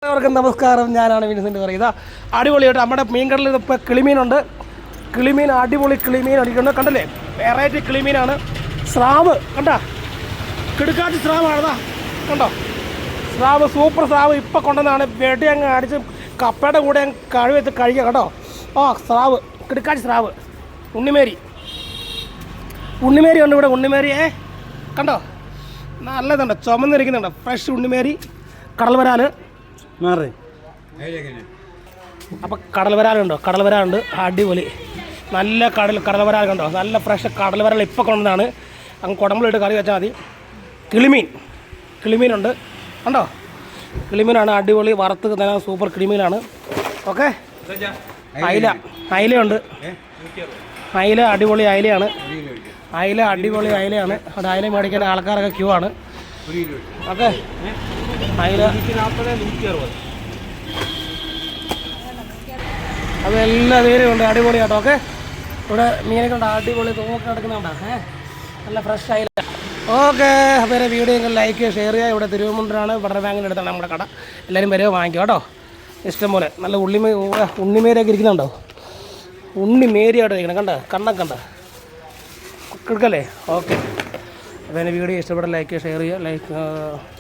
എല്ലാവർക്കും നമസ്കാരം. ഞാനാണ് വിൻസെൻ്റ് പറയുന്നത്. അടിപൊളിയായിട്ട് നമ്മുടെ മീൻകടലിൽ ഇപ്പോൾ കിളിമീനുണ്ട്. കിളിമീൻ അടിപൊളി കിളിമീൻ അടിക്കുന്നത് കണ്ടല്ലേ, വെറൈറ്റി കിളിമീനാണ്. സ്രാവ് കണ്ട, കിടുക്കാച്ചി സ്രാവാണതാ കണ്ടോ. സ്രാവ് സൂപ്പർ സ്രാവ് ഇപ്പോൾ കൊണ്ടുവന്നാണ്. വെടി അങ്ങ് അടിച്ച് കപ്പയുടെ കൂടെ അങ്ങ് കഴിവെച്ച് കഴിക്കുക കേട്ടോ. സ്രാവ്, കിടുക്കാച്ചി സ്രാവ്. ഉണ്ണിമേരി ഉണ്ട് ഇവിടെ. ഉണ്ണിമേരിയെ കണ്ടോ, നല്ലതുണ്ട്, ചുമന്നിരിക്കുന്നുണ്ട്. ഫ്രഷ് ഉണ്ണിമേരി. കടൽ വരാൽ മാറി. അപ്പോൾ കടൽ വരാലുണ്ടോ? കടൽ വരാലുണ്ട്, അടിപൊളി നല്ല കടൽ വരാൽ കണ്ടോ, നല്ല ഫ്രഷ് കടൽ വരാൽ ഇപ്പോൾ കൊണ്ടുവന്നാണ്. അങ്ങ് കുടമ്പിലിട്ട് കറി വെച്ചാൽ മതി. കിളിമീനുണ്ട് കണ്ടോ, കിളിമീനാണ് അടിപൊളി, വറുത്ത് തന്നെ സൂപ്പർ കിളിമീനാണ്. ഓക്കെ, അയിലയുണ്ട്. അയില അടിപൊളി അയിലയാണ്. അവിടെ അയില മേടിക്കാൻ ആൾക്കാരൊക്കെ ക്യൂ ആണ്. ഓക്കെ, അയില അതെല്ലാ പേരും ഉണ്ട്, അടിപൊളിയാട്ടോ. ഓക്കെ, ഇവിടെ മീനൊക്കെ ഉണ്ട്, അടിപൊളി തൂക്കി കിടക്കുന്നുണ്ടോ, നല്ല ഫ്രഷ് അയില. ഓക്കെ, അപ്പോൾ വീഡിയോ ലൈക്ക് ഷെയർ ചെയ്യുക. ഇവിടെ തിരുവനന്തപുരമാണ്, ബട്ടർ ബാങ്കിൻ്റെ അടുത്താണ് നമ്മുടെ കട. എല്ലാവരും വരിക, വാങ്ങിക്കുക കേട്ടോ. ഇഷ്ടം പോലെ നല്ല ഉണ്ണിമേരിയൊക്കെ ഇരിക്കുന്നുണ്ടോ. ഉണ്ണിമേരിയായിട്ട് ഇരിക്കണം കണ്ട, കണ്ട കിടക്കല്ലേ. ഓക്കെ, അപ്പോൾ വീഡിയോ ഇഷ്ടപ്പെട്ട ലൈക്ക് ഷെയർ ചെയ്യുക.